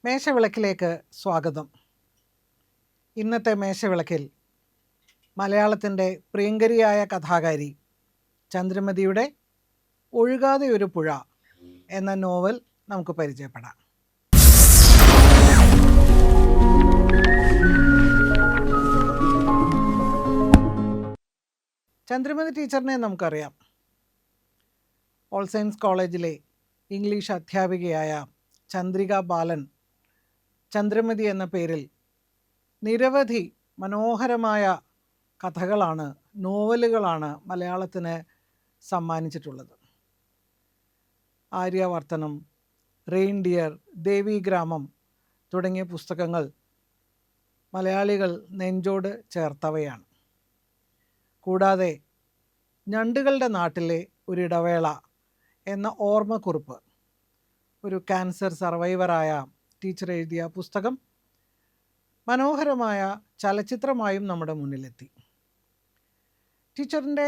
മേശവിളക്കിലേക്ക് സ്വാഗതം. ഇന്നത്തെ മേശവിളക്കിൽ മലയാളത്തിൻ്റെ പ്രിയങ്കരിയായ കഥാകാരി ചന്ദ്രമതിയുടെ ഒഴുകാതെ ഒരു പുഴ എന്ന നോവൽ നമുക്ക് പരിചയപ്പെടാം. ചന്ദ്രമതി ടീച്ചറിനെ നമുക്കറിയാം. ഓൾ സയൻസ് കോളേജിലെ ഇംഗ്ലീഷ് അധ്യാപികയായ ചന്ദ്രിക ബാലൻ ചന്ദ്രമതി എന്ന പേരിൽ നിരവധി മനോഹരമായ കഥകളാണ്, നോവലുകളാണ് മലയാളത്തിന് സമ്മാനിച്ചിട്ടുള്ളത്. ആര്യാവർത്തനം, റെയിൻഡിയർ, ദേവീഗ്രാമം തുടങ്ങിയ പുസ്തകങ്ങൾ മലയാളികൾ നെഞ്ചോട് ചേർത്തവയാണ്. കൂടാതെ ഞണ്ടുകളുടെ നാട്ടിലെ ഒരിടവേള എന്ന ഓർമ്മക്കുറിപ്പ്, ഒരു ക്യാൻസർ സർവൈവറായ ടീച്ചർ എഴുതിയ പുസ്തകം മനോഹരമായ ചലച്ചിത്രമായും നമ്മുടെ മുന്നിലെത്തി. ടീച്ചറിൻ്റെ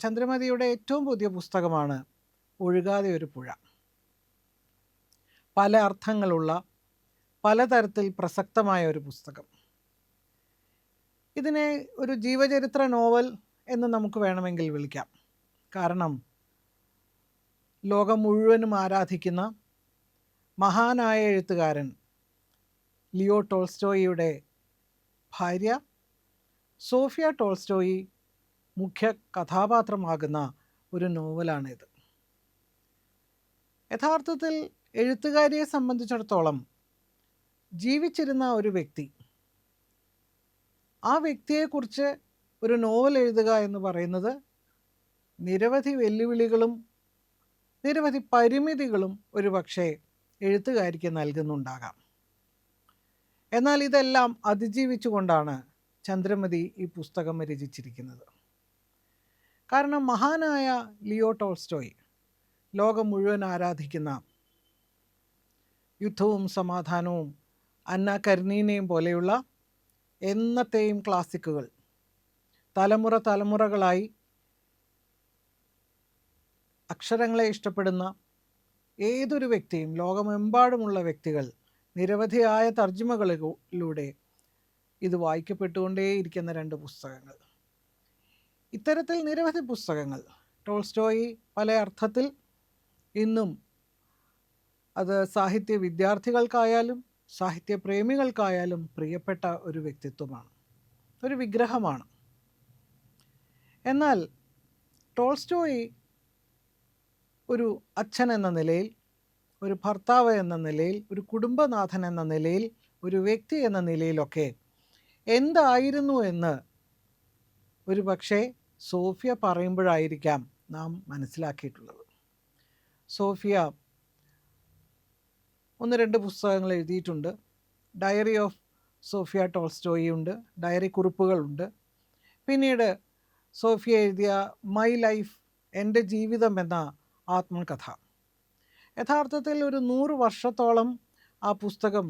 ചന്ദ്രമതിയുടെ ഏറ്റവും പുതിയ പുസ്തകമാണ് ഒഴുകാതെ ഒരു പുഴ. പല അർത്ഥങ്ങളുള്ള, പലതരത്തിൽ പ്രസക്തമായ ഒരു പുസ്തകം. ഇതിനെ ഒരു ജീവചരിത്ര നോവൽ എന്ന് നമുക്ക് വേണമെങ്കിൽ വിളിക്കാം. കാരണം ലോകം മുഴുവനും ആരാധിക്കുന്ന മഹാനായ എഴുത്തുകാരൻ ലിയോ ടോൾസ്റ്റോയിയുടെ ഭാര്യ സോഫിയ ടോൾസ്റ്റോയി മുഖ്യ കഥാപാത്രമാകുന്ന ഒരു നോവലാണിത്. യഥാർത്ഥത്തിൽ എഴുത്തുകാരിയെ സംബന്ധിച്ചിടത്തോളം ജീവിച്ചിരുന്ന ഒരു വ്യക്തി, ആ വ്യക്തിയെക്കുറിച്ച് ഒരു നോവൽ എഴുതുക എന്ന് പറയുന്നത് നിരവധി വെല്ലുവിളികളും നിരവധി പരിമിതികളും ഒരുപക്ഷെ എഴുത്തുകാരിക്ക് നൽകുന്നുണ്ടാകാം. എന്നാൽ ഇതെല്ലാം അതിജീവിച്ചുകൊണ്ടാണ് ചന്ദ്രമതി ഈ പുസ്തകം രചിച്ചിരിക്കുന്നത്. കാരണം മഹാനായ ലിയോ ടോൾസ്റ്റോയ്, ലോകം മുഴുവൻ ആരാധിക്കുന്ന, യുദ്ധവും സമാധാനവും, അന്ന കരീനയും പോലെയുള്ള എന്നത്തെയും ക്ലാസിക്കുകൾ തലമുറകളായി അക്ഷരങ്ങളെ ഇഷ്ടപ്പെടുന്ന ഏതൊരു വ്യക്തിയും, ലോകമെമ്പാടുമുള്ള വ്യക്തികൾ നിരവധിയായ തർജ്ജിമകളിലൂടെ ഇത് വായിക്കപ്പെട്ടുകൊണ്ടേയിരിക്കുന്ന രണ്ട് പുസ്തകങ്ങൾ. ഇത്തരത്തിൽ നിരവധി പുസ്തകങ്ങൾ ടോൾസ്റ്റോയി പല അർത്ഥത്തിൽ ഇന്നും അത് സാഹിത്യ വിദ്യാർത്ഥികൾക്കായാലും സാഹിത്യപ്രേമികൾക്കായാലും പ്രിയപ്പെട്ട ഒരു വ്യക്തിത്വമാണ്, ഒരു വിഗ്രഹമാണ്. എന്നാൽ ടോൾസ്റ്റോയി ഒരു അച്ഛൻ എന്ന നിലയിൽ, ഒരു ഭർത്താവ് എന്ന നിലയിൽ, ഒരു കുടുംബനാഥൻ എന്ന നിലയിൽ, ഒരു വ്യക്തി എന്ന നിലയിലൊക്കെ എന്തായിരുന്നു എന്ന് ഒരു പക്ഷേ സോഫിയ പറയുമ്പോഴായിരിക്കാം നാം മനസ്സിലാക്കിയിട്ടുള്ളത്. സോഫിയ 1-2 പുസ്തകങ്ങൾ എഴുതിയിട്ടുണ്ട്. ഡയറി ഓഫ് സോഫിയ ടോൾസ്റ്റോയി ഉണ്ട്, ഡയറി കുറിപ്പുകളുണ്ട്. പിന്നീട് സോഫിയ എഴുതിയ മൈ ലൈഫ്, എൻ്റെ ജീവിതം എന്ന ആത്മകഥ. യഥാർത്ഥത്തിൽ ഒരു 100 വർഷത്തോളം ആ പുസ്തകം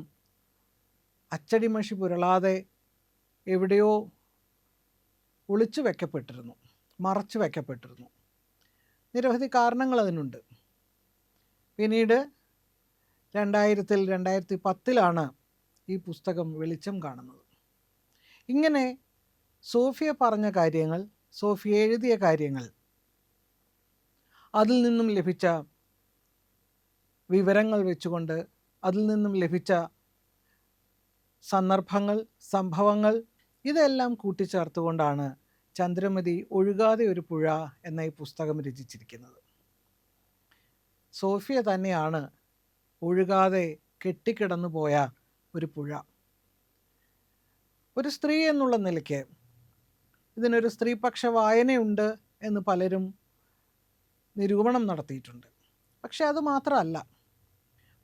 അച്ചടിമഷി പുരളാതെ എവിടെയോ ഒളിച്ചു വയ്ക്കപ്പെട്ടിരുന്നു, മറച്ചു വയ്ക്കപ്പെട്ടിരുന്നു. നിരവധി കാരണങ്ങൾ അതിനുണ്ട്. പിന്നീട് 2010 ഈ പുസ്തകം വെളിച്ചം കാണുന്നത്. ഇങ്ങനെ സോഫിയ പറഞ്ഞ കാര്യങ്ങൾ, സോഫിയ എഴുതിയ കാര്യങ്ങൾ, അതിൽ നിന്നും ലഭിച്ച വിവരങ്ങൾ വെച്ചുകൊണ്ട്, അതിൽ നിന്നും ലഭിച്ച സന്ദർഭങ്ങൾ, സംഭവങ്ങൾ, ഇതെല്ലാം കൂട്ടിച്ചേർത്തുകൊണ്ടാണ് ചന്ദ്രമതി ഒഴുകാതെ ഒരു പുഴ എന്ന ഈ പുസ്തകം രചിച്ചിരിക്കുന്നത്. സോഫിയ തന്നെയാണ് ഒഴുകാതെ കെട്ടിക്കിടന്നു പോയ ഒരു പുഴ. ഒരു സ്ത്രീ എന്നുള്ള നിലയ്ക്ക് ഇതിനൊരു സ്ത്രീപക്ഷ വായനയുണ്ട് എന്ന് പലരും നിരൂപണം നടത്തിയിട്ടുണ്ട്. പക്ഷെ അത് മാത്രമല്ല,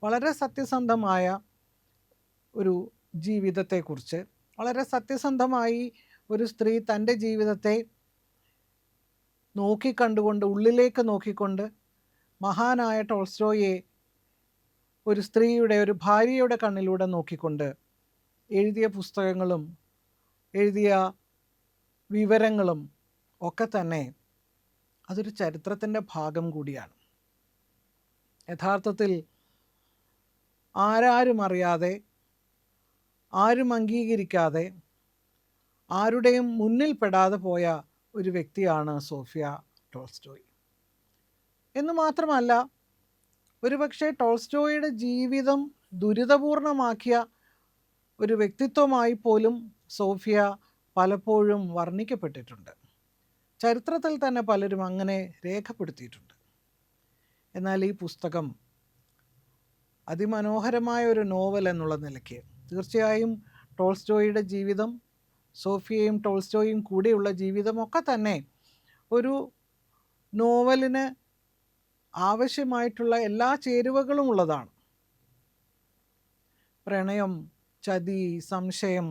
വളരെ സത്യസന്ധമായ ഒരു ജീവിതത്തെക്കുറിച്ച്, വളരെ സത്യസന്ധമായി ഒരു സ്ത്രീ തൻ്റെ ജീവിതത്തെ നോക്കിക്കണ്ടുകൊണ്ട്, ഉള്ളിലേക്ക് നോക്കിക്കൊണ്ട്, മഹാനായ ടോൾസ്റ്റോയെ ഒരു സ്ത്രീയുടെ, ഒരു ഭാര്യയുടെ കണ്ണിലൂടെ നോക്കിക്കൊണ്ട് എഴുതിയ പുസ്തകങ്ങളും എഴുതിയ വിവരങ്ങളും ഒക്കെ തന്നെ അതൊരു ചരിത്രത്തിൻ്റെ ഭാഗം കൂടിയാണ്. യഥാർത്ഥത്തിൽ ആരാരും അറിയാതെ, ആരും അംഗീകരിക്കാതെ, ആരുടെയും മുന്നിൽ പെടാതെ പോയ ഒരു വ്യക്തിയാണ് സോഫിയ ടോൾസ്റ്റോയ്. എന്ന് മാത്രമല്ല, ഒരുപക്ഷെ ടോൾസ്റ്റോയുടെ ജീവിതം ദുരിതപൂർണമാക്കിയ ഒരു വ്യക്തിത്വമായി പോലും സോഫിയ പലപ്പോഴും വർണ്ണിക്കപ്പെട്ടിട്ടുണ്ട്. ചരിത്രത്തിൽ തന്നെ പലരും അങ്ങനെ രേഖപ്പെടുത്തിയിട്ടുണ്ട്. എന്നാൽ ഈ പുസ്തകം അതിമനോഹരമായ ഒരു നോവൽ എന്നുള്ള നിലയ്ക്ക് തീർച്ചയായും ടോൾസ്റ്റോയുടെ ജീവിതം, സോഫിയയും ടോൾസ്റ്റോയും കൂടെയുള്ള ജീവിതമൊക്കെ തന്നെ ഒരു നോവലിന് ആവശ്യമായിട്ടുള്ള എല്ലാ ചേരുവകളും ഉള്ളതാണ്. പ്രണയം, ചതി, സംശയം,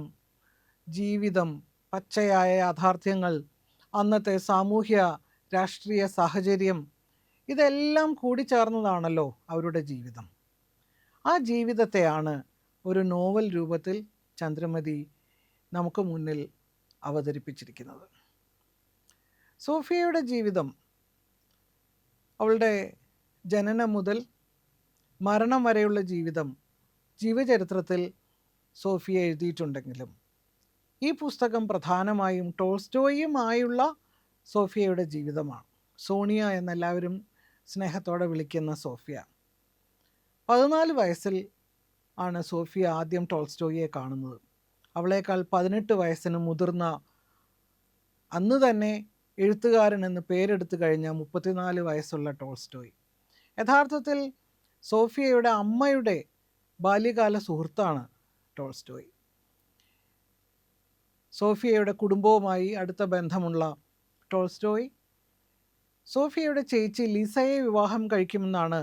ജീവിതം, പച്ചയായ യാഥാർത്ഥ്യങ്ങൾ, അന്നത്തെ സാമൂഹ്യ രാഷ്ട്രീയ സാഹചര്യം, ഇതെല്ലാം കൂടിച്ചേർന്നതാണല്ലോ അവരുടെ ജീവിതം. ആ ജീവിതത്തെയാണ് ഒരു നോവൽ രൂപത്തിൽ ചന്ദ്രമതി നമുക്ക് മുന്നിൽ അവതരിപ്പിച്ചിരിക്കുന്നത്. സോഫിയയുടെ ജീവിതം അവളുടെ ജനനം മുതൽ മരണം വരെയുള്ള ജീവിതം ജീവചരിത്രത്തിൽ സോഫിയ എഴുതിയിട്ടുണ്ടെങ്കിലും ഈ പുസ്തകം പ്രധാനമായും ടോൾസ്റ്റോയുമായുള്ള സോഫിയയുടെ ജീവിതമാണ്. സോണിയ എന്നെല്ലാവരും സ്നേഹത്തോടെ വിളിക്കുന്ന സോഫിയ. 14 വയസ്സിൽ ആണ് സോഫിയ ആദ്യം ടോൾസ്റ്റോയെ കാണുന്നത്. അവളേക്കാൾ 18 വയസ്സിന് മുതിർന്ന, അന്ന് തന്നെ എഴുത്തുകാരൻ എന്ന് പേരെടുത്തു കഴിഞ്ഞ 34 വയസ്സുള്ള ടോൾസ്റ്റോയ്. യഥാർത്ഥത്തിൽ സോഫിയയുടെ അമ്മയുടെ ബാല്യകാല സുഹൃത്താണ് ടോൾസ്റ്റോയ്. സോഫിയയുടെ കുടുംബവുമായി അടുത്ത ബന്ധമുള്ള ടോൾസ്റ്റോയ് സോഫിയയുടെ ചേച്ചി ലിസയെ വിവാഹം കഴിക്കുമെന്നാണ്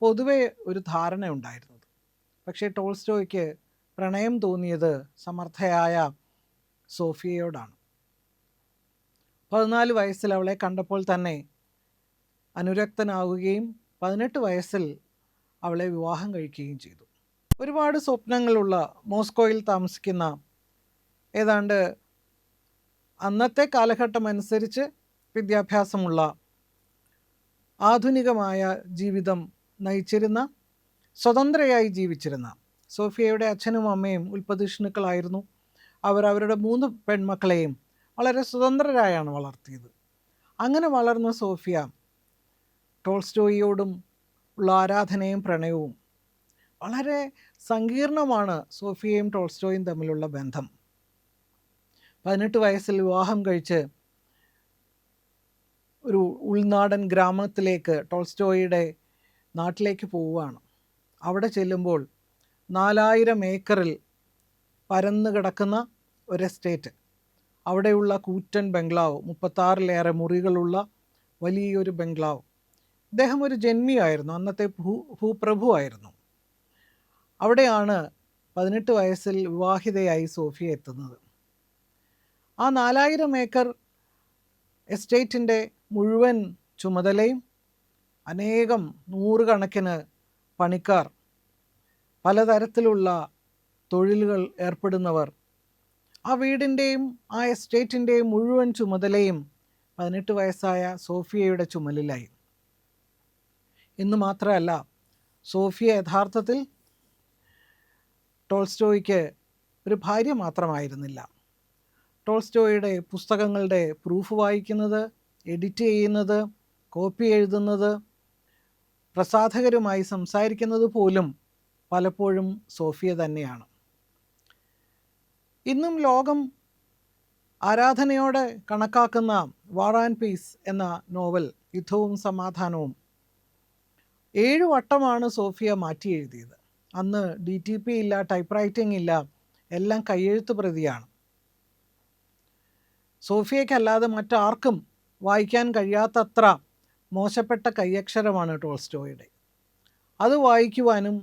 പൊതുവെ ഒരു ധാരണ ഉണ്ടായിരുന്നത്. പക്ഷേ ടോൾസ്റ്റോയ്ക്ക് പ്രണയം തോന്നിയത് സമർത്ഥയായ സോഫിയയോടാണ്. 14 വയസ്സിൽ അവളെ കണ്ടപ്പോൾ തന്നെ അനുരക്തനാവുകയും 18 വയസ്സിൽ അവളെ വിവാഹം കഴിക്കുകയും ചെയ്തു. ഒരുപാട് സ്വപ്നങ്ങളുള്ള, മോസ്കോയിൽ താമസിക്കുന്ന, ഏതാണ്ട് അന്നത്തെ കാലഘട്ടം അനുസരിച്ച് വിദ്യാഭ്യാസമുള്ള, ആധുനികമായ ജീവിതം നയിച്ചിരുന്ന, സ്വതന്ത്രയായി ജീവിച്ചിരുന്ന സോഫിയയുടെ അച്ഛനും അമ്മയും ഉൽപ്പതിഷ്ണുക്കളായിരുന്നു. അവരുടെ 3 പെൺമക്കളെയും വളരെ സ്വതന്ത്രരായാണ് വളർത്തിയത്. അങ്ങനെ വളർന്ന സോഫിയ ടോൾസ്റ്റോയിയോടും ഉള്ള ആരാധനയും പ്രണയവും, വളരെ സങ്കീർണമാണ് സോഫിയയും ടോൾസ്റ്റോയും തമ്മിലുള്ള ബന്ധം. 18 വയസ്സിൽ വിവാഹം കഴിച്ച് ഒരു ഉൾനാടൻ ഗ്രാമത്തിലേക്ക്, ടോൾസ്റ്റോയുടെ നാട്ടിലേക്ക് പോവുകയാണ്. അവിടെ ചെല്ലുമ്പോൾ 4000 ഏക്കറിൽ പരന്നു കിടക്കുന്ന ഒരു എസ്റ്റേറ്റ്, അവിടെയുള്ള കൂറ്റൻ ബംഗ്ലാവ്, 36ലേറെ മുറികളുള്ള വലിയൊരു ബംഗ്ലാവ്. ഇദ്ദേഹം ഒരു ജന്മിയായിരുന്നു, അന്നത്തെ ഭൂപ്രഭുവായിരുന്നു. അവിടെയാണ് 18 വയസ്സിൽ വിവാഹിതയായി സോഫിയ എത്തുന്നത്. ആ 4000 ഏക്കർ എസ്റ്റേറ്റിൻ്റെ മുഴുവൻ ചുമതലയും അനേകം നൂറുകണക്കിന് പണിക്കാർ, പലതരത്തിലുള്ള തൊഴിലുകൾ ഏർപ്പെടുന്നവർ, ആ വീടിൻ്റെയും ആ എസ്റ്റേറ്റിൻ്റെയും മുഴുവൻ ചുമതലയും 18 വയസ്സായ സോഫിയയുടെ ചുമലിലായി. എന്ന് മാത്രമല്ല, സോഫിയ യഥാർത്ഥത്തിൽ ടോൾസ്റ്റോയ്ക്ക് ഒരു ഭാര്യ മാത്രമായിരുന്നില്ല. ടോൾസ്റ്റോയുടെ പുസ്തകങ്ങളുടെ പ്രൂഫ് വായിക്കുന്നത്, എഡിറ്റ് ചെയ്യുന്നത്, കോപ്പി എഴുതുന്നത്, പ്രസാധകരുമായി സംസാരിക്കുന്നത് പോലും പലപ്പോഴും സോഫിയ തന്നെയാണ്. ഇന്നും ലോകം ആരാധനയോടെ കണക്കാക്കുന്ന വാർ ആൻഡ് പീസ് എന്ന നോവൽ, യുദ്ധവും സമാധാനവും, 7 വട്ടമാണ് സോഫിയ മാറ്റി എഴുതിയത്. അന്ന് DTP ഇല്ല, ടൈപ്പ് റൈറ്റിംഗ് ഇല്ല, എല്ലാം കയ്യെഴുത്ത് പ്രതിയാണ്. സോഫിയയ്ക്കല്ലാതെ മറ്റാർക്കും വായിക്കാൻ കഴിയാത്തത്ര മോശപ്പെട്ട കൈയക്ഷരമാണ് ടോൾസ്റ്റോയുടെ. അത് വായിക്കുവാനും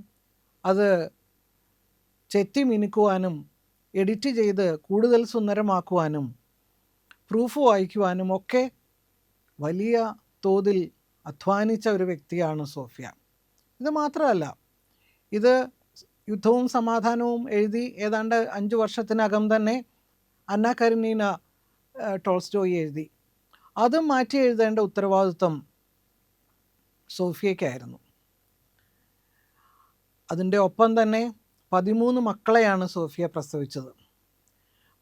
അത് ചെത്തി മിനുക്കുവാനും എഡിറ്റ് ചെയ്ത് കൂടുതൽ സുന്ദരമാക്കുവാനും പ്രൂഫ് വായിക്കുവാനും ഒക്കെ വലിയ തോതിൽ അധ്വാനിച്ച ഒരു വ്യക്തിയാണ് സോഫിയ. ഇത് മാത്രമല്ല, ഇത് യുദ്ധവും സമാധാനവും എഴുതി ഏതാണ്ട് 5 വർഷത്തിനകം തന്നെ അന്ന കരനീന ടോൾസ്റ്റോയി എഴുതി. അതും മാറ്റി എഴുതേണ്ട ഉത്തരവാദിത്വം സോഫിയയ്ക്കായിരുന്നു. അതിൻ്റെ ഒപ്പം തന്നെ 13 മക്കളെയാണ് സോഫിയ പ്രസവിച്ചത്.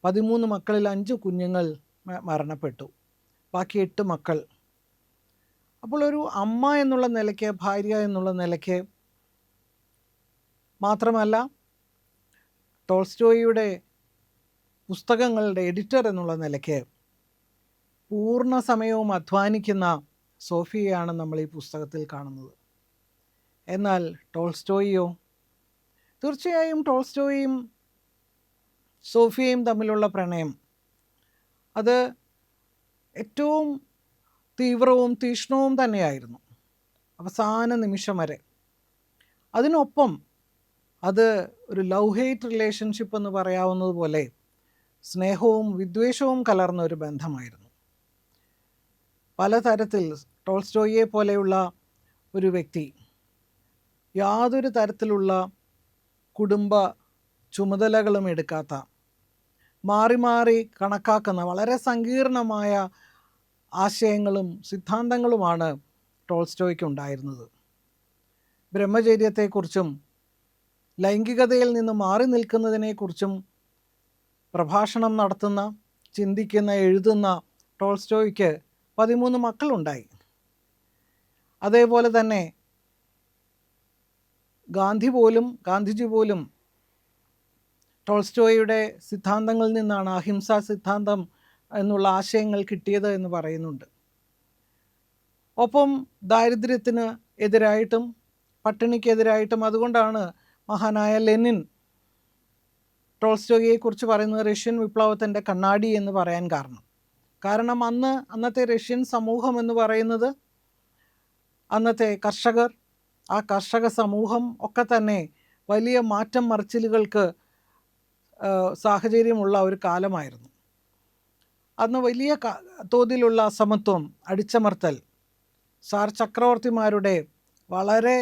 13 മക്കളിൽ 5 കുഞ്ഞുങ്ങൾ മരണപ്പെട്ടു. ബാക്കി 8 മക്കൾ. അപ്പോൾ ഒരു അമ്മ എന്നുള്ള നിലയ്ക്ക്, ഭാര്യ എന്നുള്ള നിലയ്ക്ക് മാത്രമല്ല, ടോൾസ്റ്റോയിയുടെ പുസ്തകങ്ങളുടെ എഡിറ്റർ എന്നുള്ള നിലയ്ക്ക് പൂർണ്ണ സമയവും അധ്വാനിക്കുന്ന സോഫിയയാണ് നമ്മൾ ഈ പുസ്തകത്തിൽ കാണുന്നത്. എന്നാൽ ടോൾസ്റ്റോയിയോ? തീർച്ചയായും ടോൾസ്റ്റോയും സോഫിയയും തമ്മിലുള്ള പ്രണയം അത് ഏറ്റവും തീവ്രവും തീക്ഷ്ണവും തന്നെയായിരുന്നു, അവസാന നിമിഷം വരെ. അതിനൊപ്പം അത് ഒരു ലവ് ഹെയ്റ്റ് റിലേഷൻഷിപ്പ് എന്ന് പറയാവുന്നത് പോലെ സ്നേഹവും വിദ്വേഷവും കലർന്ന ഒരു ബന്ധമായിരുന്നു. പലതരത്തിൽ ടോൾസ്റ്റോയിയെ പോലെയുള്ള ഒരു വ്യക്തി യാതൊരു തരത്തിലുള്ള കുടുംബ ചുമതലകളും എടുക്കാത്ത, മാറി മാറി കണക്കാക്കുന്ന വളരെ സങ്കീർണമായ ആശയങ്ങളും സിദ്ധാന്തങ്ങളുമാണ് ടോൾസ്റ്റോയ്ക്ക് ഉണ്ടായിരുന്നത്. ബ്രഹ്മചര്യത്തെക്കുറിച്ചും ലൈംഗികതയിൽ നിന്ന് മാറി നിൽക്കുന്നതിനെക്കുറിച്ചും പ്രഭാഷണം നടത്തുന്ന, ചിന്തിക്കുന്ന, എഴുതുന്ന ടോൾസ്റ്റോയ്ക്ക് 13 മക്കളുണ്ടായി. അതേപോലെ തന്നെ ഗാന്ധിജി പോലും ടോൾസ്റ്റോയുടെ സിദ്ധാന്തങ്ങളിൽ നിന്നാണ് അഹിംസാ സിദ്ധാന്തം എന്നുള്ള ആശയങ്ങൾ കിട്ടിയത് എന്ന് പറയുന്നുണ്ട്. ഒപ്പം ദാരിദ്ര്യത്തിന് എതിരായിട്ടും പട്ടിണിക്കെതിരായിട്ടും, അതുകൊണ്ടാണ് മഹാനായ ലെനിൻ ടോൾസ്റ്റോയിയെക്കുറിച്ച് പറയുന്നത് റഷ്യൻ വിപ്ലവത്തിൻ്റെ കണ്ണാടി എന്ന് പറയാൻ കാരണം അന്നത്തെ റഷ്യൻ സമൂഹം എന്ന് പറയുന്നത്, അന്നത്തെ കർഷകർ, ആ കർഷക സമൂഹം ഒക്കെ തന്നെ വലിയ മാറ്റം മറിച്ചിലുകൾക്ക് സാഹചര്യമുള്ള ഒരു കാലമായിരുന്നു. അന്ന് വലിയ തോതിലുള്ള അസമത്വം, അടിച്ചമർത്തൽ, സാർ ചക്രവർത്തിമാരുടെ വളരെ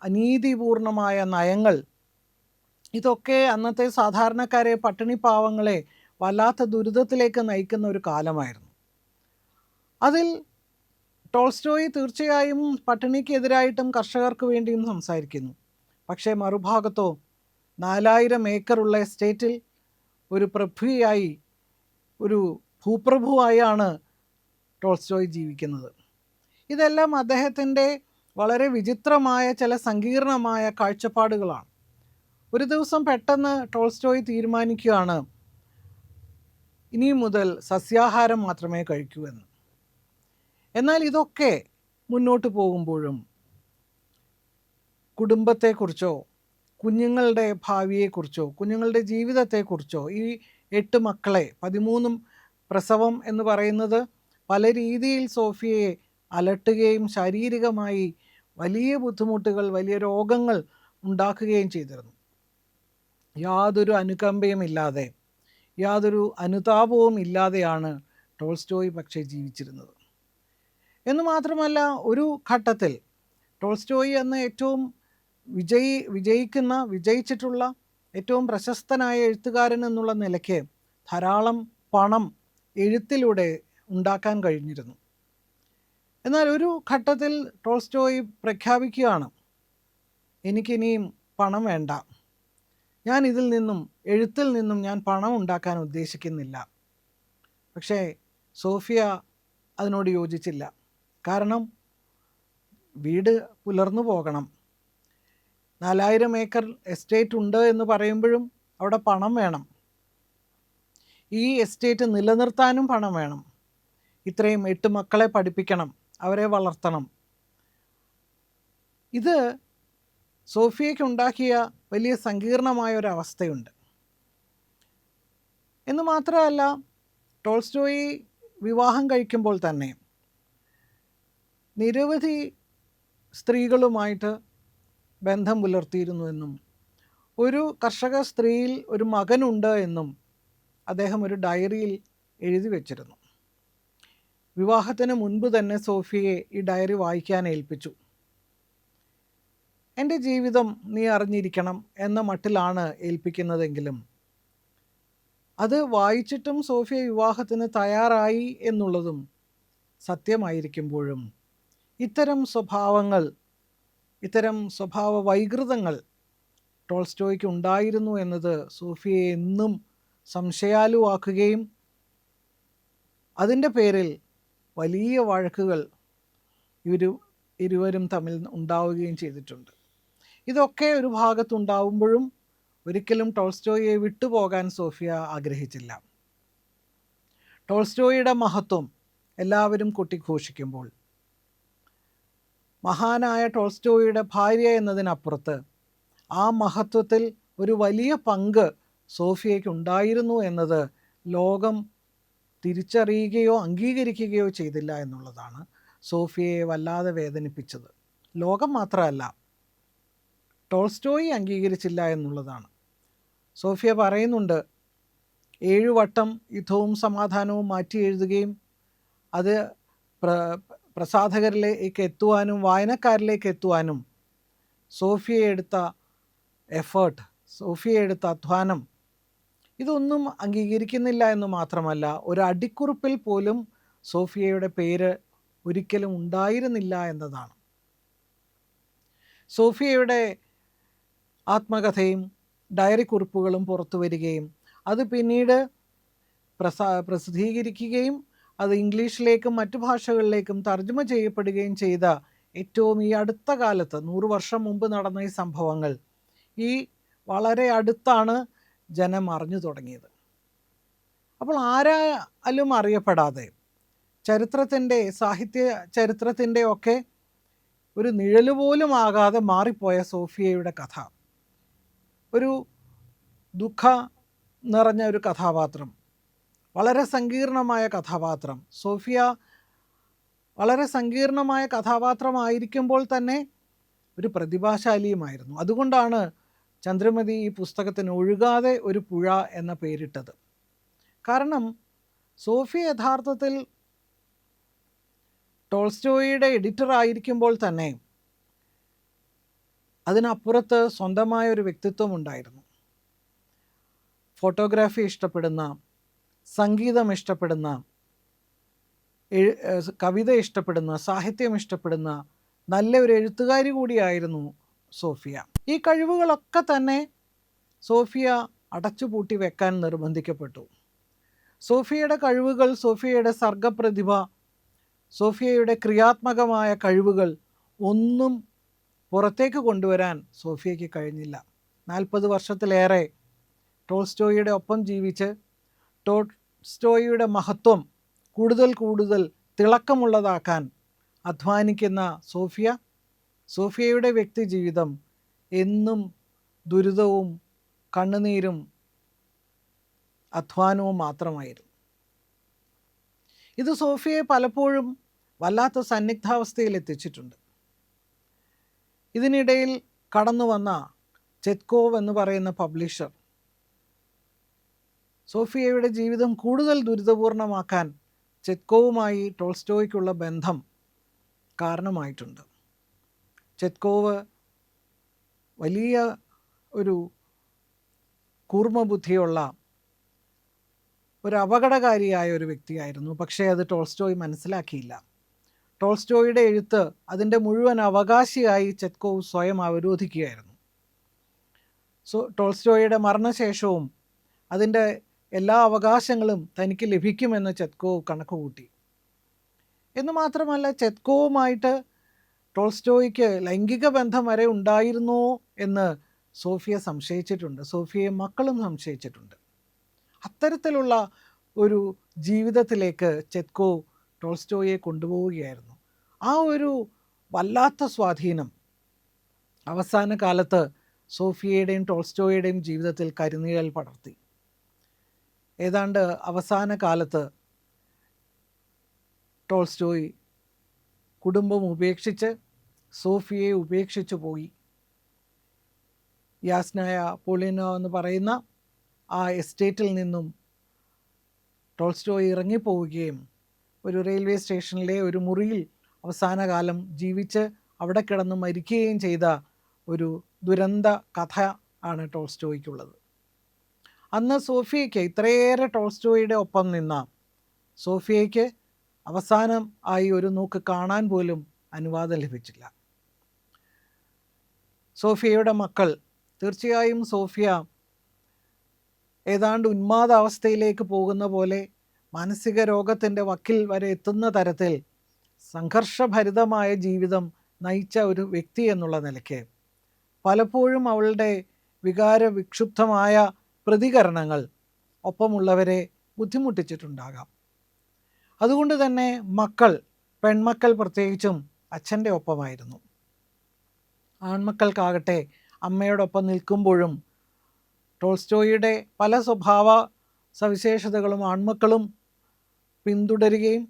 അനീതിപൂർണമായ നയങ്ങൾ, ഇതൊക്കെ അന്നത്തെ സാധാരണക്കാരെ, പട്ടിണിപ്പാവങ്ങളെ വല്ലാത്ത ദുരിതത്തിലേക്ക് നയിക്കുന്ന ഒരു കാലമായിരുന്നു. അതിൽ ടോൾസ്റ്റോയി തീർച്ചയായും പട്ടിണിക്കെതിരായിട്ടും കർഷകർക്ക് വേണ്ടിയും സംസാരിക്കുന്നു. പക്ഷേ മറുഭാഗത്തോ 4000 ഏക്കറുള്ള എസ്റ്റേറ്റിൽ ഒരു പ്രഭുയായി, ഒരു ഭൂപ്രഭുവായാണ് ടോൾസ്റ്റോയ് ജീവിക്കുന്നത്. ഇതെല്ലാം അദ്ദേഹത്തിൻ്റെ വളരെ വിചിത്രമായ ചില സങ്കീർണമായ കാഴ്ചപ്പാടുകളാണ്. ഒരു ദിവസം പെട്ടെന്ന് ടോൾസ്റ്റോയ് തീരുമാനിക്കുകയാണ് ഇനി മുതൽ സസ്യാഹാരം മാത്രമേ കഴിക്കൂ എന്ന്. എന്നാൽ ഇതൊക്കെ മുന്നോട്ട് പോകുമ്പോഴും കുടുംബത്തെക്കുറിച്ചോ കുഞ്ഞുങ്ങളുടെ ഭാവിയെക്കുറിച്ചോ കുഞ്ഞുങ്ങളുടെ ജീവിതത്തെക്കുറിച്ചോ, ഈ 8 മക്കളെ 13 പ്രസവം എന്ന് പറയുന്നത് പല രീതിയിൽ സോഫിയയെ അലട്ടുകയും ശാരീരികമായി വലിയ ബുദ്ധിമുട്ടുകൾ, വലിയ രോഗങ്ങൾ ഉണ്ടാക്കുകയും ചെയ്തിരുന്നു. യാതൊരു അനുകമ്പയും ഇല്ലാതെ, യാതൊരു അനുതാപവും ഇല്ലാതെയാണ് ടോൾസ്റ്റോയ് പക്ഷേ ജീവിച്ചിരുന്നത്. എന്ന് മാത്രമല്ല, ഒരു ഘട്ടത്തിൽ ടോൾസ്റ്റോയ് എന്ന ഏറ്റവും വിജയിച്ചിട്ടുള്ള ഏറ്റവും പ്രശസ്തനായ എഴുത്തുകാരൻ എന്നുള്ള നിലയ്ക്ക് ധാരാളം പണം എഴുത്തിലൂടെ ഉണ്ടാക്കാൻ കഴിഞ്ഞിരുന്നു. എന്നാൽ ഒരു ഘട്ടത്തിൽ ടോൾസ്റ്റോയ് പ്രഖ്യാപിക്കുകയാണ്, എനിക്കിനിയും പണം വേണ്ട, ഞാൻ എഴുത്തിൽ നിന്നും ഞാൻ പണം ഉണ്ടാക്കാൻ ഉദ്ദേശിക്കുന്നില്ല. പക്ഷേ സോഫിയ അതിനോട് യോജിച്ചില്ല. കാരണം വീട് പുലർന്നു പോകണം. 4000 ഏക്കർ എസ്റ്റേറ്റ് ഉണ്ട് എന്ന് പറയുമ്പോഴും അവിടെ പണം വേണം. ഈ എസ്റ്റേറ്റ് നിലനിർത്താനും പണം വേണം. ഇത്രയും 8 മക്കളെ പഠിപ്പിക്കണം, അവരെ വളർത്തണം. ഇത് സോഫിയയ്ക്ക് ഉണ്ടാക്കിയ വലിയ സങ്കീർണമായ ഒരു അവസ്ഥയുണ്ട്. എന്ന് മാത്രമല്ല, ടോൾസ്റ്റോയി വിവാഹം കഴിക്കുമ്പോൾ തന്നെ നിരവധി സ്ത്രീകളുമായിട്ട് ബന്ധം പുലർത്തിയിരുന്നുവെന്നും ഒരു കർഷക സ്ത്രീയിൽ ഒരു മകനുണ്ട് എന്നും അദ്ദേഹം ഒരു ഡയറിയിൽ എഴുതി വച്ചിരുന്നു. വിവാഹത്തിന് മുൻപ് തന്നെ സോഫിയയെ ഈ ഡയറി വായിക്കാൻ ഏൽപ്പിച്ചു. എൻ്റെ ജീവിതം നീ അറിഞ്ഞിരിക്കണം എന്ന മട്ടിലാണ് ഏൽപ്പിക്കുന്നതെങ്കിലും അത് വായിച്ചിട്ടും സോഫിയ വിവാഹത്തിന് തയ്യാറായി എന്നുള്ളതും സത്യമായിരിക്കുമ്പോഴും ഇത്തരം സ്വഭാവ വൈകൃതങ്ങൾ ടോൾസ്റ്റോയ്ക്ക് ഉണ്ടായിരുന്നു എന്നത് സോഫിയയെ എന്നും സംശയാലുവാക്കുകയും അതിൻ്റെ പേരിൽ വലിയ വഴക്കുകൾ ഇരുവരും തമ്മിൽ ഉണ്ടാവുകയും ചെയ്തിട്ടുണ്ട്. ഇതൊക്കെ ഒരു ഭാഗത്തുണ്ടാവുമ്പോഴും ഒരിക്കലും ടോൾസ്റ്റോയെ വിട്ടുപോകാൻ സോഫിയ ആഗ്രഹിച്ചില്ല. ടോൾസ്റ്റോയുടെ മഹത്വം എല്ലാവരും കൊട്ടിഘോഷിക്കുമ്പോൾ മഹാനായ ടോൾസ്റ്റോയുടെ ഭാര്യ എന്നതിനപ്പുറത്ത് ആ മഹത്വത്തിൽ ഒരു വലിയ പങ്ക് സോഫിയയ്ക്ക് ഉണ്ടായിരുന്നു എന്നത് ലോകം തിരിച്ചറിയുകയോ അംഗീകരിക്കുകയോ ചെയ്തില്ല എന്നുള്ളതാണ് സോഫിയയെ വല്ലാതെ വേദനിപ്പിച്ചത്. ലോകം മാത്രമല്ല, ടോൾസ്റ്റോയി അംഗീകരിച്ചില്ല എന്നുള്ളതാണ്. സോഫിയ പറയുന്നുണ്ട്, 7 വട്ടം യുദ്ധവും സമാധാനവും മാറ്റി എഴുതുകയും അത് പ്രസാധകരിലേക്ക് എത്തുവാനും വായനക്കാരിലേക്ക് എത്തുവാനും സോഫിയ എടുത്ത എഫേർട്ട്, സോഫിയ എടുത്ത അധ്വാനം, ഇതൊന്നും അംഗീകരിക്കുന്നില്ല എന്ന് മാത്രമല്ല, ഒരു അടിക്കുറിപ്പിൽ പോലും സോഫിയയുടെ പേര് ഒരിക്കലും ഉണ്ടായിരുന്നില്ല എന്നതാണ്. സോഫിയയുടെ ആത്മകഥയും ഡയറി കുറിപ്പുകളും പുറത്തു വരികയും അത് പിന്നീട് പ്രസിദ്ധീകരിക്കുകയും അത് ഇംഗ്ലീഷിലേക്കും മറ്റു ഭാഷകളിലേക്കും തർജ്ജമ ചെയ്യപ്പെടുകയും ചെയ്ത ഏറ്റവും ഈ അടുത്ത കാലത്ത് 100 വർഷം മുമ്പ് നടന്ന ഈ സംഭവങ്ങൾ ഈ വളരെ അടുത്താണ് ജനം അറിഞ്ഞു തുടങ്ങിയത്. അപ്പോൾ ആരാലും അറിയപ്പെടാതെ ചരിത്രത്തിൻ്റെ, സാഹിത്യ ചരിത്രത്തിൻ്റെ ഒക്കെ ഒരു നിഴല് പോലും ആകാതെ മാറിപ്പോയ സോഫിയയുടെ കഥ, ഒരു ദുഃഖ നിറഞ്ഞ ഒരു കഥാപാത്രം, വളരെ സങ്കീർണമായ കഥാപാത്രം. സോഫിയ വളരെ സങ്കീർണമായ കഥാപാത്രമായിരിക്കുമ്പോൾ തന്നെ ഒരു പ്രതിഭാശാലിയുമായിരുന്നു. അതുകൊണ്ടാണ് ചന്ദ്രമതി ഈ പുസ്തകത്തിന് ഒഴുകാതെ ഒരു പുഴ എന്ന പേരിട്ടത്. കാരണം സോഫിയ യഥാർത്ഥത്തിൽ ടോൾസ്റ്റോയിയുടെ എഡിറ്റർ ആയിരിക്കുമ്പോൾ തന്നെ അതിനപ്പുറത്ത് സ്വന്തമായ ഒരു വ്യക്തിത്വം ഉണ്ടായിരുന്നു. ഫോട്ടോഗ്രാഫി ഇഷ്ടപ്പെടുന്ന, സംഗീതം ഇഷ്ടപ്പെടുന്ന, കവിത ഇഷ്ടപ്പെടുന്ന, സാഹിത്യം ഇഷ്ടപ്പെടുന്ന നല്ല ഒരു എഴുത്തുകാരി കൂടിയായിരുന്നു സോഫിയ. ഈ കഴിവുകളൊക്കെ തന്നെ സോഫിയ അടച്ചുപൂട്ടി വെക്കാൻ നിർബന്ധിക്കപ്പെട്ടു. സോഫിയയുടെ കഴിവുകൾ, സോഫിയയുടെ സർഗപ്രതിഭ, സോഫിയയുടെ ക്രിയാത്മകമായ കഴിവുകൾ ഒന്നും പുറത്തേക്ക് കൊണ്ടുവരാൻ സോഫിയയ്ക്ക് കഴിഞ്ഞില്ല. 40 വർഷത്തിലേറെ ടോൾസ്റ്റോയിയുടെ ഒപ്പം ജീവിച്ച് ടോൾസ്റ്റോയിയുടെ മഹത്വം കൂടുതൽ കൂടുതൽ തിളക്കമുള്ളതാക്കാൻ അധ്വാനിക്കുന്ന സോഫിയയുടെ വ്യക്തി ജീവിതം എന്നും ദുരിതവും കണ്ണുനീരും അധ്വാനവും മാത്രമായിരുന്നു. ഇത് സോഫിയയെ പലപ്പോഴും വല്ലാത്ത സന്നിഗ്ധാവസ്ഥയിൽ എത്തിച്ചിട്ടുണ്ട്. ഇതിനിടയിൽ കടന്നു വന്ന ചെത്കോവ് എന്ന് പറയുന്ന പബ്ലിഷർ സോഫിയയുടെ ജീവിതം കൂടുതൽ ദുരിതപൂർണമാക്കാൻ ചെത്കോവുമായി ടോൾസ്റ്റോയ്ക്കുള്ള ബന്ധം കാരണമായിട്ടുണ്ട്. ചെത്കോവ് വലിയ ഒരു കൂർമ്മബുദ്ധിയുള്ള ഒരു അപകടകാരിയായ ഒരു വ്യക്തിയായിരുന്നു. പക്ഷേ അത് ടോൾസ്റ്റോയ് മനസ്സിലാക്കിയില്ല. ടോൾസ്റ്റോയുടെ എഴുത്ത്, അതിൻ്റെ മുഴുവൻ അവകാശിയായി ചെത്കോവ് സ്വയം അവരോധിക്കുകയായിരുന്നു. ടോൾസ്റ്റോയുടെ മരണശേഷവും അതിൻ്റെ എല്ലാ അവകാശങ്ങളും തനിക്ക് ലഭിക്കുമെന്ന് ചെത്കോവ് കണക്കുകൂട്ടി. എന്ന് മാത്രമല്ല, ചെത്കോവുമായിട്ട് ടോൾസ്റ്റോയ്ക്ക് ലൈംഗിക ബന്ധം വരെ ഉണ്ടായിരുന്നോ എന്ന് സോഫിയ സംശയിച്ചിട്ടുണ്ട്. സോഫിയയും മക്കളും സംശയിച്ചിട്ടുണ്ട്. അത്തരത്തിലുള്ള ഒരു ജീവിതത്തിലേക്ക് ചെത്കോവ് ടോൾസ്റ്റോയെ കൊണ്ടുപോവുകയായിരുന്നു. ആ ഒരു വല്ലാത്ത സ്വാധീനം അവസാന കാലത്ത് സോഫിയയുടെയും ടോൾസ്റ്റോയുടെയും ജീവിതത്തിൽ കരിനിഴൽ പടർത്തി. ഏതാണ്ട് അവസാന കാലത്ത് ടോൾസ്റ്റോയ് കുടുംബം ഉപേക്ഷിച്ച് സോഫിയയെ ഉപേക്ഷിച്ചു പോയി. യാസ്നായ പോളിനോ എന്ന് പറയുന്ന ആ എസ്റ്റേറ്റിൽ നിന്നും ടോൾസ്റ്റോയ് ഇറങ്ങിപ്പോവുകയും ഒരു റെയിൽവേ സ്റ്റേഷനിലെ ഒരു മുറിയിൽ അവസാന കാലം ജീവിച്ച് അവിടെ കിടന്ന് മരിക്കുകയും ചെയ്ത ഒരു ദുരന്ത കഥ ആണ് ടോൾസ്റ്റോയ്ക്കുള്ളത്. അന്ന് സോഫിയയ്ക്ക്, ഇത്രയേറെ ടോൾസ്റ്റോയുടെ ഒപ്പം നിന്ന സോഫിയയ്ക്ക് അവസാനം ആയി ഒരു നോക്ക് കാണാൻ പോലും അനുവാദം ലഭിച്ചില്ല. സോഫിയയുടെ മക്കൾ തീർച്ചയായും സോഫിയ ഏതാണ്ട് ഉന്മാദാവസ്ഥയിലേക്ക് പോകുന്ന പോലെ മാനസിക രോഗത്തിൻ്റെ വക്കിൽ വരെ എത്തുന്ന തരത്തിൽ സംഘർഷഭരിതമായ ജീവിതം നയിച്ച ഒരു വ്യക്തി എന്നുള്ള നിലയ്ക്ക് പലപ്പോഴും അവളുടെ വികാരവിക്ഷുബ്ധമായ പ്രതികരണങ്ങൾ ഒപ്പമുള്ളവരെ ബുദ്ധിമുട്ടിച്ചിട്ടുണ്ടാകാം. അതുകൊണ്ട് തന്നെ പെൺമക്കൾ പ്രത്യേകിച്ചും അച്ഛൻ്റെ ഒപ്പമായിരുന്നു. ആൺമക്കൾക്കാകട്ടെ അമ്മയോടൊപ്പം നിൽക്കുമ്പോഴും ടോൾസ്റ്റോയിയുടെ പല സ്വഭാവ സവിശേഷതകളും ആൺമക്കളും പിന്തുടരുകയും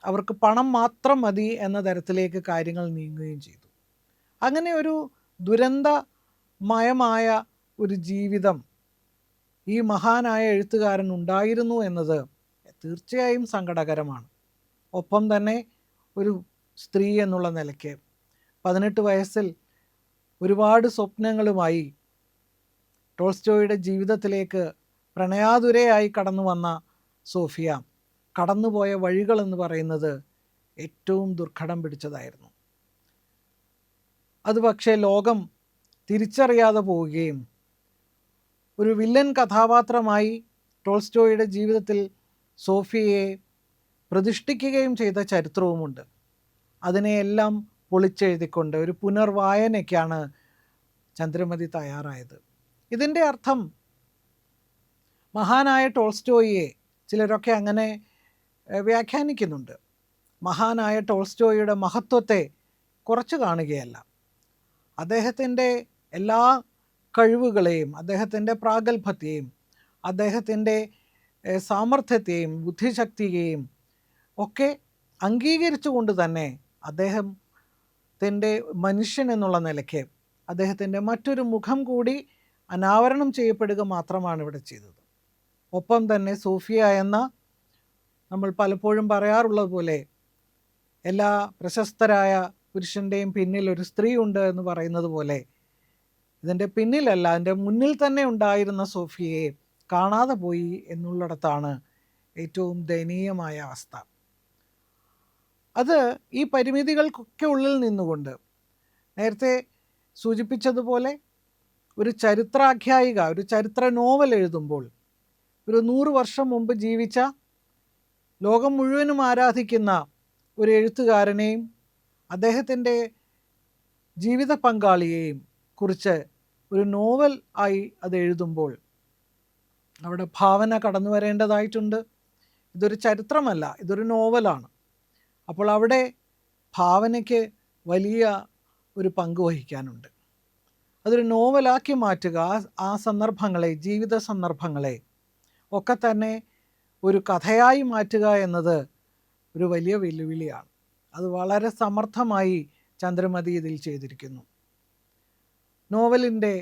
അവർക്ക് പണം മാത്രം മതി എന്ന തരത്തിലേക്ക് കാര്യങ്ങൾ നീങ്ങുകയും ചെയ്തു. അങ്ങനെ ഒരു ദുരന്തമയമായ ഒരു ജീവിതം ഈ മഹാനായ എഴുത്തുകാരൻ ഉണ്ടായിരുന്നു എന്നത് തീർച്ചയായും സങ്കടകരമാണ്. ഒപ്പം തന്നെ ഒരു സ്ത്രീ എന്നുള്ള നിലയ്ക്ക് 18 വയസ്സിൽ ഒരുപാട് സ്വപ്നങ്ങളുമായി ടോൾസ്റ്റോയുടെ ജീവിതത്തിലേക്ക് പ്രണയാതുരയായി കടന്നു വന്ന സോഫിയ കടന്നുപോയ വഴികളെന്ന് പറയുന്നത് ഏറ്റവും ദുർഘടം പിടിച്ചതായിരുന്നു. അത് പക്ഷേ ലോകം തിരിച്ചറിയാതെ പോവുകയും ഒരു വില്ലൻ കഥാപാത്രമായി ടോൾസ്റ്റോയുടെ ജീവിതത്തിൽ സോഫിയയെ പ്രതിഷ്ഠിക്കുകയും ചെയ്ത ചരിത്രവുമുണ്ട്. അതിനെയെല്ലാം പൊളിച്ചെഴുതിക്കൊണ്ട് ഒരു പുനർവായനയ്ക്കാണ് ചന്ദ്രമതി തയ്യാറായത്. ഇതിൻ്റെ അർത്ഥം മഹാനായ ടോൾസ്റ്റോയിയെ ചിലരൊക്കെ അങ്ങനെ വ്യാഖ്യാനിക്കുന്നുണ്ട്. മഹാനായ ടോൾസ്റ്റോയിയുടെ മഹത്വത്തെ കുറച്ച് കാണുകയല്ല, അദ്ദേഹത്തിൻ്റെ എല്ലാ കഴിവുകളെയും, അദ്ദേഹത്തിൻ്റെ പ്രാഗൽഭ്യത്തെയും, അദ്ദേഹത്തിൻ്റെ സാമർഥ്യത്തെയും ബുദ്ധിശക്തിയെയും ഒക്കെ അംഗീകരിച്ചുകൊണ്ട് തന്നെ അദ്ദേഹത്തിൻ്റെ മനുഷ്യൻ എന്നുള്ള നിലയ്ക്ക് അദ്ദേഹത്തിൻ്റെ മറ്റൊരു മുഖം കൂടി അനാവരണം ചെയ്യപ്പെടുക മാത്രമാണ് ഇവിടെ ചെയ്തത്. ഒപ്പം തന്നെ സോഫിയ എന്ന നമ്മൾ പലപ്പോഴും പറയാറുള്ളത് പോലെ എല്ലാ പ്രശസ്തരായ പുരുഷൻ്റെയും പിന്നിൽ ഒരു സ്ത്രീ ഉണ്ട് എന്ന് പറയുന്നത് പോലെ ഇതിൻ്റെ പിന്നിലല്ല, അതിൻ്റെ മുന്നിൽ തന്നെ ഉണ്ടായിരുന്ന സോഫിയയെ കാണാതെ പോയി എന്നുള്ളിടത്താണ് ഏറ്റവും ദയനീയമായ അവസ്ഥ. അത് ഈ പരിമിതികൾക്കൊക്കെ ഉള്ളിൽ നിന്നുകൊണ്ട് നേരത്തെ സൂചിപ്പിച്ചതുപോലെ ഒരു ചരിത്രാഖ്യായിക, ഒരു ചരിത്ര നോവൽ എഴുതുമ്പോൾ ഒരു 100 വർഷം മുമ്പ് ജീവിച്ച ലോകം മുഴുവനും ആരാധിക്കുന്ന ഒരു എഴുത്തുകാരനെയും അദ്ദേഹത്തിൻ്റെ ജീവിത പങ്കാളിയെയും കുറിച്ച് ഒരു നോവൽ ആയി അത് എഴുതുമ്പോൾ അവിടെ ഭാവന കടന്നു വരേണ്ടതായിട്ടുണ്ട്. ഇതൊരു ചരിത്രമല്ല, ഇതൊരു നോവലാണ്. അപ്പോൾ അവിടെ ഭാവനയ്ക്ക് വലിയ ഒരു പങ്ക് വഹിക്കാനുണ്ട്. അതൊരു നോവലാക്കി മാറ്റുക, ആ സന്ദർഭങ്ങളെ, ജീവിത സന്ദർഭങ്ങളെ ഒക്കെ തന്നെ ഒരു കഥയായി മാറ്റുക എന്നത് ഒരു വലിയ വെല്ലുവിളിയാണ്. അത് വളരെ സമർത്ഥമായി ചന്ദ്രമതി ഇതിൽ ചെയ്തിരിക്കുന്നു. നോവലിൻ്റെ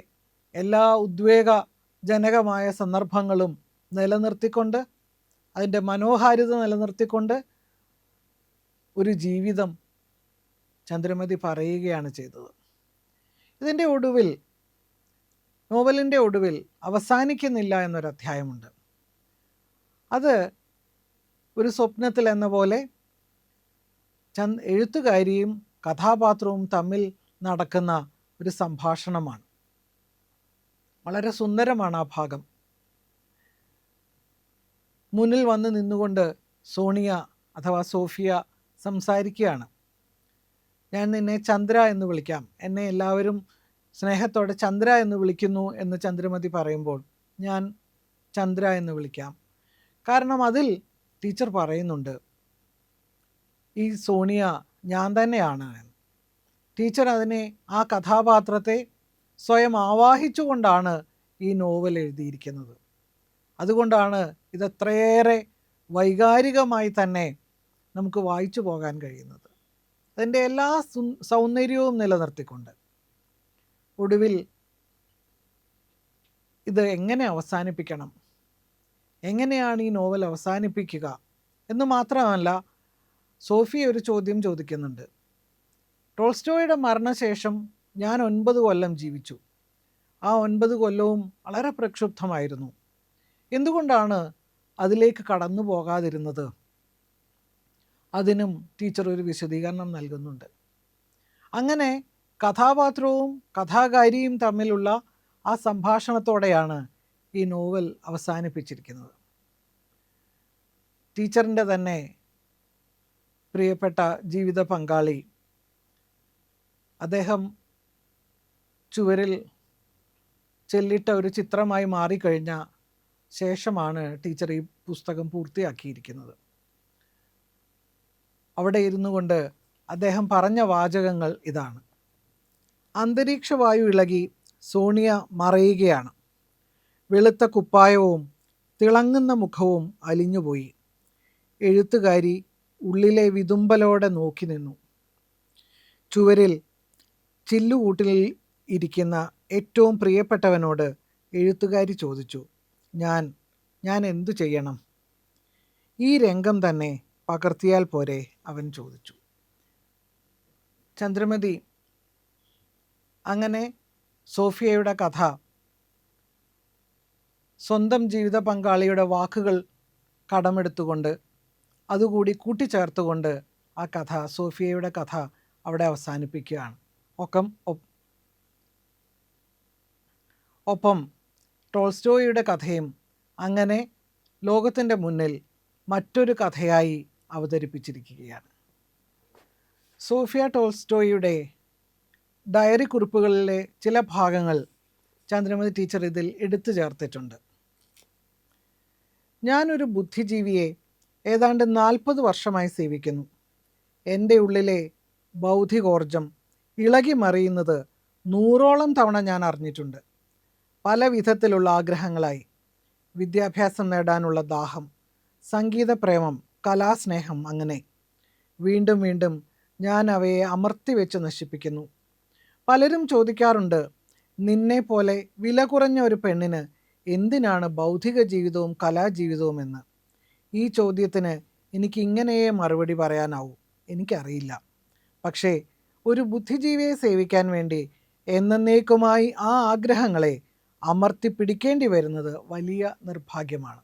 എല്ലാ ഉദ്വേഗജനകമായ സന്ദർഭങ്ങളും നിലനിർത്തിക്കൊണ്ട്, അതിൻ്റെ മനോഹാരിത നിലനിർത്തിക്കൊണ്ട് ഒരു ജീവിതം ചന്ദ്രമതി പറയുകയാണ് ചെയ്തത്. ഇതിൻ്റെ ഒടുവിൽ, നോവലിൻ്റെ ഒടുവിൽ അവസാനിക്കുന്നില്ല എന്നൊരധ്യായമുണ്ട്. അത് ഒരു സ്വപ്നത്തിൽ എന്ന പോലെ എഴുത്തുകാരിയും കഥാപാത്രവും തമ്മിൽ നടക്കുന്ന ഒരു സംഭാഷണമാണ്. വളരെ സുന്ദരമാണ് ആ ഭാഗം. മുന്നിൽ വന്ന് നിന്നുകൊണ്ട് സോണിയ അഥവാ സോഫിയ സംസാരിക്കുകയാണ്. ഞാൻ നിന്നെ ചന്ദ്ര എന്ന് വിളിക്കാം, എന്നെ എല്ലാവരും സ്നേഹത്തോടെ ചന്ദ്ര എന്ന് വിളിക്കുന്നു എന്ന് ചന്ദ്രമതി പറയുമ്പോൾ ഞാൻ ചന്ദ്ര എന്ന് വിളിക്കാം. കാരണം അതിൽ ടീച്ചർ പറയുന്നുണ്ട് ഈ സോണിയ ഞാൻ തന്നെയാണ്. ടീച്ചർ അതിനെ, ആ കഥാപാത്രത്തെ സ്വയം ആവാഹിച്ചുകൊണ്ടാണ് ഈ നോവൽ എഴുതിയിരിക്കുന്നത്. അതുകൊണ്ടാണ് ഇതത്രയേറെ വൈകാരികമായി തന്നെ നമുക്ക് വായിച്ചു പോകാൻ കഴിയുന്നത്. അതിൻ്റെ എല്ലാ സൗന്ദര്യവും നിലനിർത്തിക്കൊണ്ട് ഒടുവിൽ ഇത് എങ്ങനെ അവസാനിപ്പിക്കണം, എങ്ങനെയാണ് ഈ നോവൽ അവസാനിപ്പിക്കുക എന്ന് മാത്രമല്ല, സോഫിയ ഒരു ചോദ്യം ചോദിക്കുന്നുണ്ട്. ടോൾസ്റ്റോയുടെ മരണശേഷം ഞാൻ 9 കൊല്ലം ജീവിച്ചു. ആ 9 കൊല്ലവും വളരെ പ്രക്ഷുബ്ധമായിരുന്നു. എന്തുകൊണ്ടാണ് അതിലേക്ക് കടന്നു പോകാതിരുന്നത്? അതിനും ടീച്ചർ ഒരു വിശദീകരണം നൽകുന്നുണ്ട്. അങ്ങനെ കഥാപാത്രവും കഥാകാരിയും തമ്മിലുള്ള ആ സംഭാഷണത്തോടെയാണ് ഈ നോവൽ അവസാനിപ്പിച്ചിരിക്കുന്നത്. ടീച്ചറിൻ്റെ തന്നെ പ്രിയപ്പെട്ട ജീവിത പങ്കാളി, അദ്ദേഹം ചുവരിൽ ചെല്ലിട്ട ഒരു ചിത്രമായി മാറിക്കഴിഞ്ഞ ശേഷമാണ് ടീച്ചർ ഈ പുസ്തകം പൂർത്തിയാക്കിയിരിക്കുന്നത്. അവിടെ ഇരുന്നു കൊണ്ട് അദ്ദേഹം പറഞ്ഞ വാചകങ്ങൾ ഇതാണ്: അന്തരീക്ഷവായു ഇളകി സോണിയ മറയുകയാണ്. വെളുത്ത കുപ്പായവും തിളങ്ങുന്ന മുഖവും അലിഞ്ഞുപോയി. എഴുത്തുകാരി ഉള്ളിലെ വിതുമ്പലോടെ നോക്കി നിന്നു. ചുവരിൽ ചില്ലുകൂട്ടിൽ ഇരിക്കുന്ന ഏറ്റവും പ്രിയപ്പെട്ടവനോട് എഴുത്തുകാരി ചോദിച്ചു, ഞാൻ എന്തു ചെയ്യണം? ഈ രംഗം തന്നെ പകർത്തിയാൽ പോരെ? അവൻ ചോദിച്ചു. ചന്ദ്രമതി അങ്ങനെ സോഫിയയുടെ കഥ സ്വന്തം ജീവിത പങ്കാളിയുടെ വാക്കുകൾ കടമെടുത്തുകൊണ്ട് അതുകൂടി കൂട്ടിച്ചേർത്തുകൊണ്ട് ആ കഥ, സോഫിയയുടെ കഥ അവിടെ അവസാനിപ്പിക്കുകയാണ്. ഒപ്പം ടോൾസ്റ്റോയിയുടെ കഥയും അങ്ങനെ ലോകത്തിൻ്റെ മുന്നിൽ മറ്റൊരു കഥയായി അവതരിപ്പിച്ചിരിക്കുകയാണ്. സോഫിയ ടോൾസ്റ്റോയിയുടെ ഡയറി കുറിപ്പുകളിലെ ചില ഭാഗങ്ങൾ ചന്ദ്രമതി ടീച്ചർ ഇതിൽ എടുത്തു ചേർത്തിട്ടുണ്ട്. ഞാനൊരു ബുദ്ധിജീവിയെ ഏതാണ്ട് 40 വർഷമായി സേവിക്കുന്നു. എൻ്റെ ഉള്ളിലെ ബൗദ്ധികോർജം ഇളകി മറിയുന്നത് 100ഓളം തവണ ഞാൻ അറിഞ്ഞിട്ടുണ്ട്. പല വിധത്തിലുള്ള ആഗ്രഹങ്ങളായി: വിദ്യാഭ്യാസം നേടാനുള്ള ദാഹം, സംഗീതപ്രേമം, കലാസ്നേഹം. അങ്ങനെ വീണ്ടും വീണ്ടും ഞാൻ അവയെ അമർത്തിവെച്ച് നശിപ്പിക്കുന്നു. പലരും ചോദിക്കാറുണ്ട്, നിന്നെ പോലെ വില കുറഞ്ഞ ഒരു പെണ്ണിന് എന്തിനാണ് ബൗദ്ധിക ജീവിതവും കലാജീവിതവും എന്ന്. ഈ ചോദ്യത്തിന് എനിക്കിങ്ങനെയേ മറുപടി പറയാനാവൂ. എനിക്കറിയില്ല. പക്ഷേ ഒരു ബുദ്ധിജീവിയെ സേവിക്കാൻ വേണ്ടി എന്നേക്കുമായി ആ ആഗ്രഹങ്ങളെ അമർത്തി പിടിക്കേണ്ടി വരുന്നത് വലിയ നിർഭാഗ്യമാണ്.